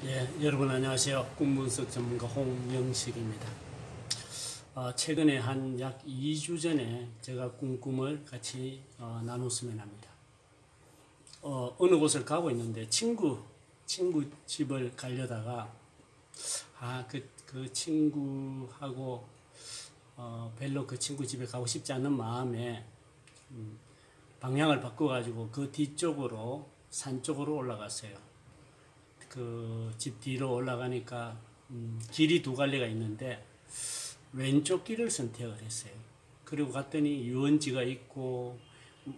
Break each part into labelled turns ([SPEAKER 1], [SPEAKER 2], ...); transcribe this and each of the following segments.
[SPEAKER 1] 예, 여러분 안녕하세요. 꿈분석 전문가 홍영식입니다. 최근에 한 약 2주 전에 제가 꿈을 같이 나눴으면 합니다. 어느 곳을 가고 있는데 친구 집을 가려다가 그 친구하고 별로 그 친구 집에 가고 싶지 않은 마음에 방향을 바꿔가지고 그 뒤쪽으로 산 쪽으로 올라갔어요. 그 집 뒤로 올라가니까 길이 두 갈래가 있는데 왼쪽 길을 선택을 했어요. 그리고 갔더니 유원지가 있고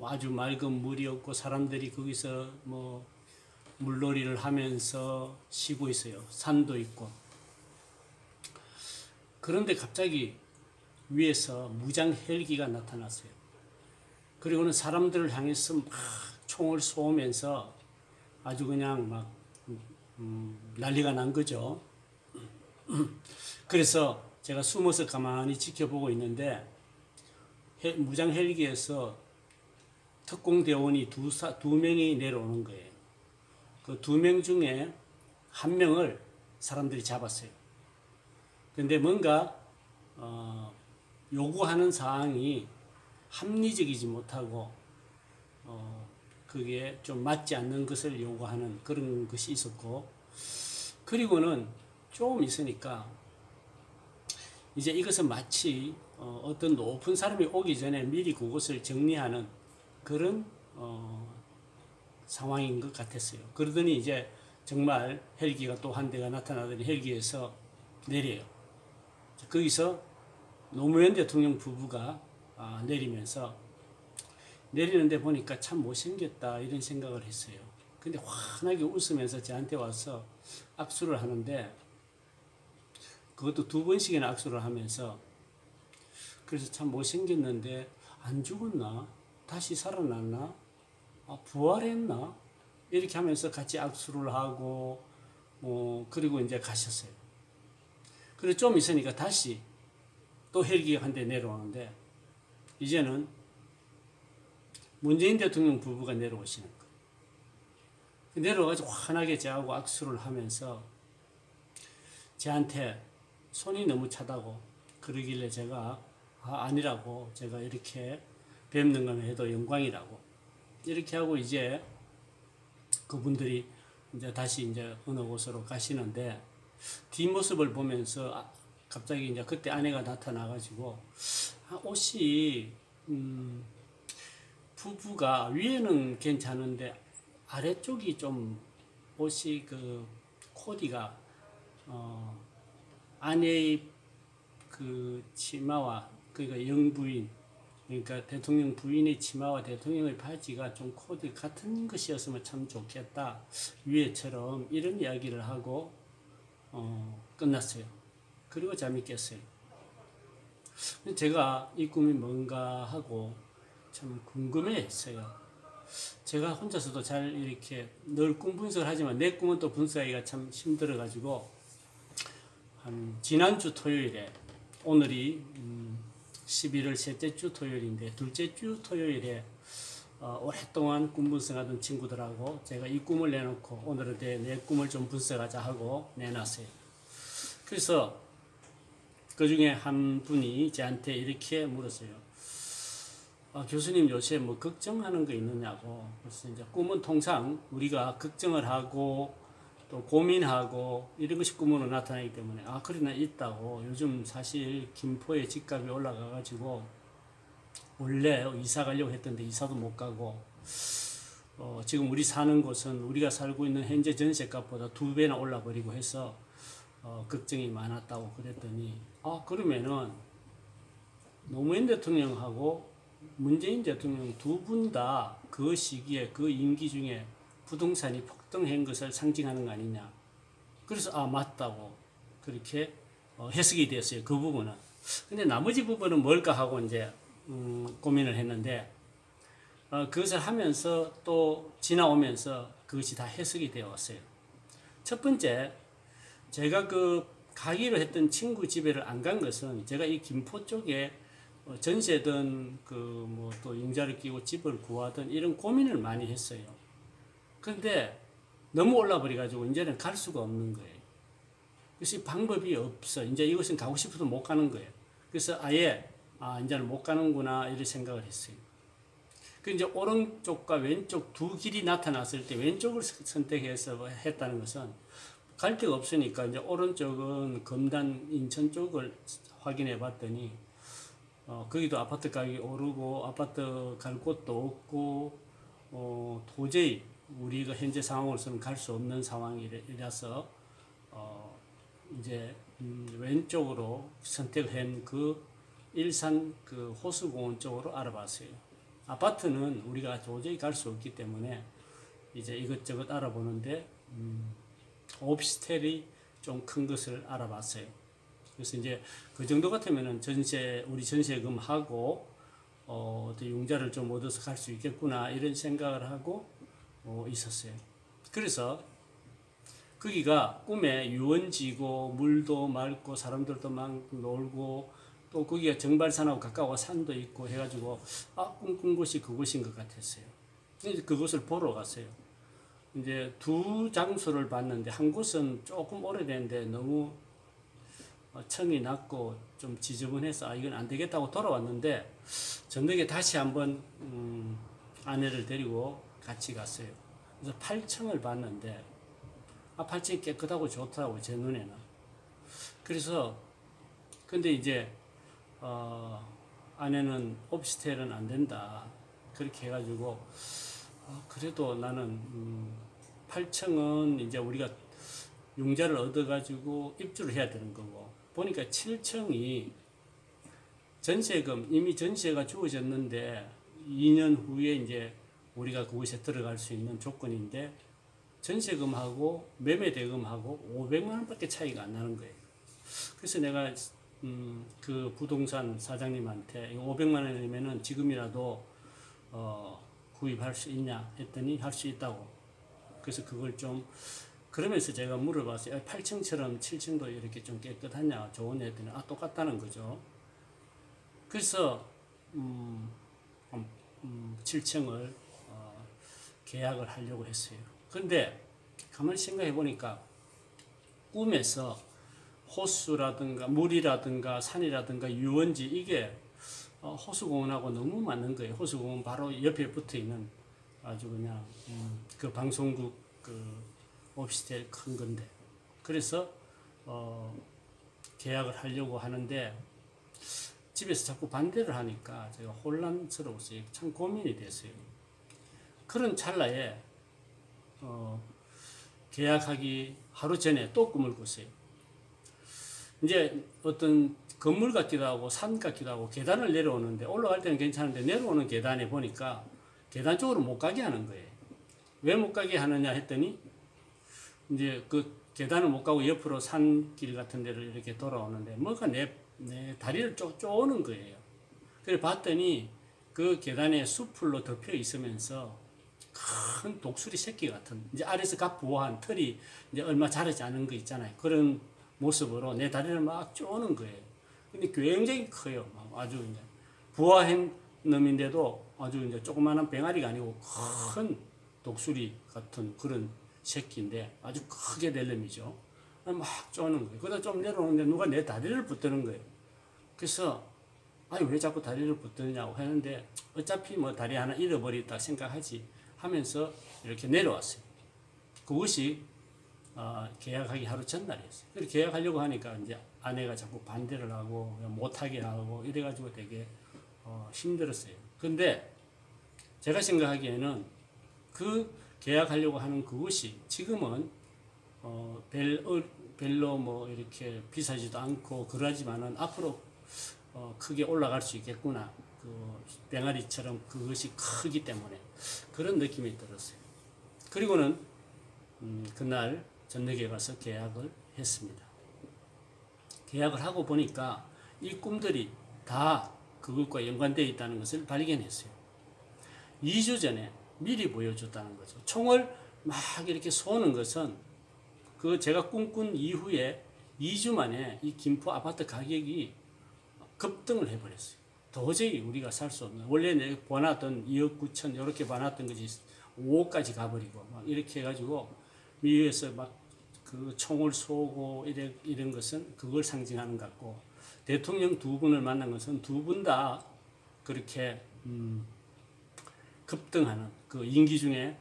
[SPEAKER 1] 아주 맑은 물이 없고 사람들이 거기서 뭐 물놀이를 하면서 쉬고 있어요. 산도 있고. 그런데 갑자기 위에서 무장 헬기가 나타났어요. 그리고는 사람들을 향해서 막 총을 쏘면서 아주 그냥 막 난리가 난 거죠. 그래서 제가 숨어서 가만히 지켜보고 있는데 무장 헬기에서 특공대원이 두 명이 내려오는 거예요. 그 두 명 중에 한 명을 사람들이 잡았어요. 근데 뭔가 요구하는 사항이 합리적이지 못하고 그게 좀 맞지 않는 것을 요구하는 그런 것이 있었고, 그리고는 좀 있으니까 이제 이것은 마치 어떤 높은 사람이 오기 전에 미리 그것을 정리하는 그런 상황인 것 같았어요. 그러더니 이제 정말 헬기가 또 한 대가 나타나더니 헬기에서 내려요. 거기서 노무현 대통령 부부가 내리는데 보니까 참 못생겼다 이런 생각을 했어요. 근데 환하게 웃으면서 저한테 와서 악수를 하는데, 그것도 두 번씩이나 악수를 하면서, 그래서 참 못생겼는데 안 죽었나? 다시 살아났나? 부활했나? 이렇게 하면서 같이 악수를 하고 그리고 이제 가셨어요. 그리고 좀 있으니까 다시 또 헬기가 한 대 내려오는데 이제는 문재인 대통령 부부가 내려오시는 거예요. 내려와가지고 환하게 저하고 악수를 하면서 저한테 손이 너무 차다고 그러길래 제가 아니라고, 제가 이렇게 뵙는 건 해도 영광이라고 이렇게 하고 이제 그분들이 이제 다시 이제 어느 곳으로 가시는데, 뒷모습을 보면서 갑자기 이제 그때 아내가 나타나가지고 옷이 부부가 위에는 괜찮은데 아래쪽이 좀 옷이 그 코디가 아내의 그 치마와, 그러니까 영부인, 그러니까 대통령 부인의 치마와 대통령의 바지가 좀 코디 같은 것이었으면 참 좋겠다 위에처럼, 이런 이야기를 하고 끝났어요. 그리고 잠이 깼어요. 제가 이 꿈이 뭔가 하고 참 궁금해했어요. 제가 혼자서도 잘 이렇게 늘 꿈 분석을 하지만 내 꿈은 또 분석하기가 참 힘들어가지고 한 지난주 토요일에, 오늘이 11월 셋째 주 토요일인데 둘째 주 토요일에 오랫동안 꿈 분석하던 친구들하고 제가 이 꿈을 내놓고 오늘은 내 꿈을 좀 분석하자 하고 내놨어요. 그래서 그 중에 한 분이 저한테 이렇게 물었어요. 교수님 요새 뭐 걱정하는 거 있느냐고. 그래서 이제 꿈은 통상 우리가 걱정을 하고 또 고민하고 이런 것이 꿈으로 나타나기 때문에 그러나 있다고. 요즘 사실 김포에 집값이 올라가가지고 원래 이사 가려고 했던데 이사도 못 가고 지금 우리 사는 곳은 우리가 살고 있는 현재 전세값보다 2배나 올라버리고 해서 걱정이 많았다고 그랬더니 그러면은 노무현 대통령하고 문재인 대통령 두 분 다 그 시기에 그 임기 중에 부동산이 폭등한 것을 상징하는 거 아니냐. 그래서 맞다고 그렇게 해석이 됐어요. 그 부분은. 근데 나머지 부분은 뭘까 하고 이제 고민을 했는데 그것을 하면서 또 지나오면서 그것이 다 해석이 되어 왔어요. 첫 번째, 제가 그 가기로 했던 친구 집에를 안 간 것은 제가 이 김포 쪽에 전세든 그 뭐 또 융자를 끼고 집을 구하든 이런 고민을 많이 했어요. 그런데 너무 올라버려가지고 이제는 갈 수가 없는 거예요. 그래서 방법이 없어. 이제 이것은 가고 싶어도 못 가는 거예요. 그래서 아예 이제는 못 가는구나 이런 생각을 했어요. 그 이제 오른쪽과 왼쪽 두 길이 나타났을 때 왼쪽을 선택해서 했다는 것은 갈 데가 없으니까 이제 오른쪽은 금단 인천 쪽을 확인해 봤더니 거기도 아파트 가격이 오르고 아파트 갈 곳도 없고 도저히 우리가 현재 상황으로서는 갈 수 없는 상황이라서 이제 왼쪽으로 선택한 그 일산 그 호수공원 쪽으로 알아봤어요. 아파트는 우리가 도저히 갈 수 없기 때문에 이제 이것저것 알아보는데 오피스텔이 좀 큰 것을 알아봤어요. 그래서 이제 그 정도 같으면은 우리 전세금 하고 융자를 좀 얻어서 갈 수 있겠구나 이런 생각을 하고 있었어요. 그래서 거기가 꿈에 유원지고 물도 맑고 사람들도 많고 놀고 또 거기가 정발산하고 가까워 산도 있고 해가지고 꿈꾼 곳이 그곳인 것 같았어요. 그곳을 보러 갔어요. 이제 두 장소를 봤는데 한 곳은 조금 오래된데 너무 청이 낮고 좀 지저분해서 이건 안 되겠다고 돌아왔는데 저녁에 다시 한번 아내를 데리고 같이 갔어요. 그래서 8층을 봤는데 8층이 깨끗하고 좋더라고 제 눈에는. 그래서 근데 이제 아내는 오피스텔은 안 된다 그렇게 해가지고 그래도 나는 8층은 이제 우리가 융자를 얻어가지고 입주를 해야 되는 거고 보니까 7층이 전세금 이미 전세가 주어졌는데 2년 후에 이제 우리가 그곳에 들어갈 수 있는 조건인데 전세금하고 매매대금하고 500만 원밖에 차이가 안 나는 거예요. 그래서 내가 그 부동산 사장님한테 500만 원이면은 지금이라도 구입할 수 있냐 했더니 할 수 있다고. 그래서 그걸 좀 그러면서 제가 물어봤어요. 8층처럼 7층도 이렇게 좀 깨끗하냐 좋은 했더니 똑같다는 거죠. 그래서 7층을 계약을 하려고 했어요. 근데 가만히 생각해 보니까 꿈에서 호수라든가 물이라든가 산이라든가 유원지 이게 호수공원하고 너무 맞는 거예요. 호수공원 바로 옆에 붙어 있는 아주 그냥 그 방송국 그 오피스텔 큰 건데 그래서 계약을 하려고 하는데 집에서 자꾸 반대를 하니까 제가 혼란스러웠어요. 참 고민이 됐어요. 그런 찰나에 계약하기 하루 전에 또 꿈을 꿨어요. 이제 어떤 건물 같기도 하고 산 같기도 하고 계단을 내려오는데 올라갈 때는 괜찮은데 내려오는 계단에 보니까 계단 쪽으로 못 가게 하는 거예요. 왜 못 가게 하느냐 했더니 이제 그 계단을 못 가고 옆으로 산길 같은 데를 이렇게 돌아오는데 뭐가 내 다리를 쪼는 거예요. 그래 봤더니 그 계단에 숲풀로 덮여 있으면서 큰 독수리 새끼 같은 이제 아래서 갑부화한 털이 이제 얼마 자라지 않은 거 있잖아요. 그런 모습으로 내 다리를 막 쪼는 거예요. 근데 굉장히 커요. 아주 이제 부화한 놈인데도 아주 이제 조그마한 병아리가 아니고 큰 독수리 같은 그런 새끼인데 아주 크게 될 놈이죠. 막 쪼는 거예요. 그러다 좀 내려오는데 누가 내 다리를 붙드는 거예요. 그래서 왜 자꾸 다리를 붙드냐고 했는데 어차피 뭐 다리 하나 잃어버렸다 생각하지 하면서 이렇게 내려왔어요. 그것이 계약하기 하루 전날이었어요. 그래서 계약하려고 하니까 이제 아내가 자꾸 반대를 하고 못하게 하고 이래가지고 되게 힘들었어요. 근데 제가 생각하기에는 그 계약하려고 하는 그것이 지금은 별로 뭐 이렇게 비싸지도 않고 그러지만은 앞으로 크게 올라갈 수 있겠구나. 그 병아리처럼 그것이 크기 때문에 그런 느낌이 들었어요. 그리고는 그날 저녁에 가서 계약을 했습니다. 계약을 하고 보니까 이 꿈들이 다 그것과 연관되어 있다는 것을 발견했어요. 2주 전에 미리 보여줬다는 거죠. 총을 막 이렇게 쏘는 것은 그 제가 꿈꾼 이후에 2주 만에 이 김포 아파트 가격이 급등을 해버렸어요. 도저히 우리가 살 수 없는, 원래 내가 봐놨던 2억 9천 이렇게 봐놨던 것이 5억까지 가버리고 막 이렇게 해가지고 미국에서 막 그 총을 쏘고 이런 것은 그걸 상징하는 것 같고, 대통령 두 분을 만난 것은 두 분 다 그렇게 급등하는 그 임기 중에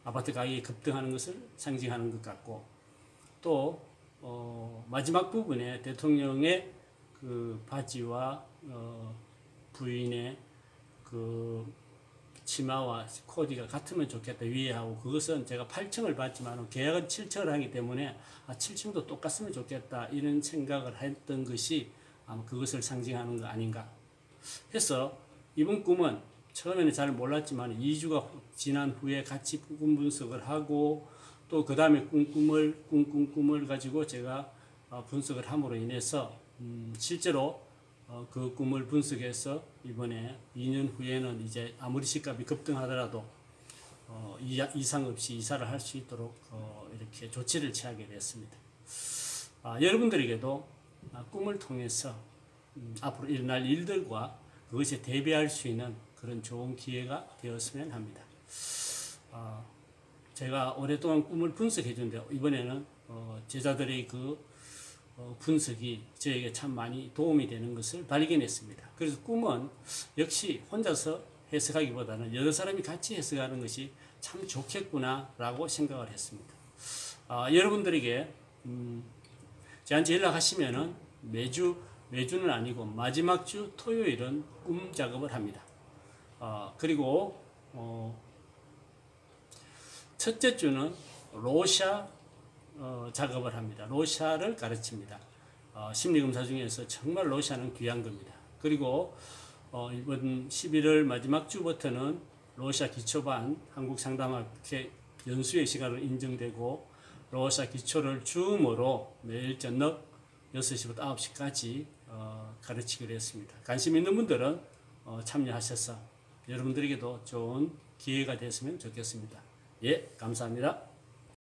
[SPEAKER 1] 아파트 가격이 급등하는 것을 상징하는 것 같고, 또 마지막 부분에 대통령의 그 바지와 부인의 그 치마와 코디가 같으면 좋겠다 위에하고, 그것은 제가 8층을 받지만 계약은 7층을 하기 때문에 7층도 똑같으면 좋겠다 이런 생각을 했던 것이 아마 그것을 상징하는 거 아닌가 해서, 이번 꿈은 처음에는 잘 몰랐지만 2주가 지난 후에 같이 꿈 분석을 하고, 또 그 다음에 꿈을 가지고 제가 분석을 함으로 인해서 실제로 그 꿈을 분석해서 이번에 2년 후에는 이제 아무리 집값이 급등하더라도 이상 없이 이사를 할 수 있도록 이렇게 조치를 취하게 됐습니다. 여러분들에게도 꿈을 통해서 앞으로 일어날 일들과 그것에 대비할 수 있는 그런 좋은 기회가 되었으면 합니다. 제가 오랫동안 꿈을 분석해 주는데, 이번에는 제자들의 그 분석이 저에게 참 많이 도움이 되는 것을 발견했습니다. 그래서 꿈은 역시 혼자서 해석하기보다는 여러 사람이 같이 해석하는 것이 참 좋겠구나라고 생각을 했습니다. 여러분들에게 저한테 연락하시면은 매주는 아니고 마지막 주 토요일은 꿈 작업을 합니다. 그리고 첫째 주는 로샤 작업을 합니다. 로샤를 가르칩니다. 심리검사 중에서 정말 로샤는 귀한 겁니다. 그리고 이번 11월 마지막 주부터는 로샤 기초반 한국상담학회 연수의 시간으로 인정되고, 로샤 기초를 줌으로 매일 저녁 6시부터 9시까지 가르치기로 했습니다. 관심 있는 분들은 참여하셔서 여러분들에게도 좋은 기회가 됐으면 좋겠습니다. 예, 감사합니다.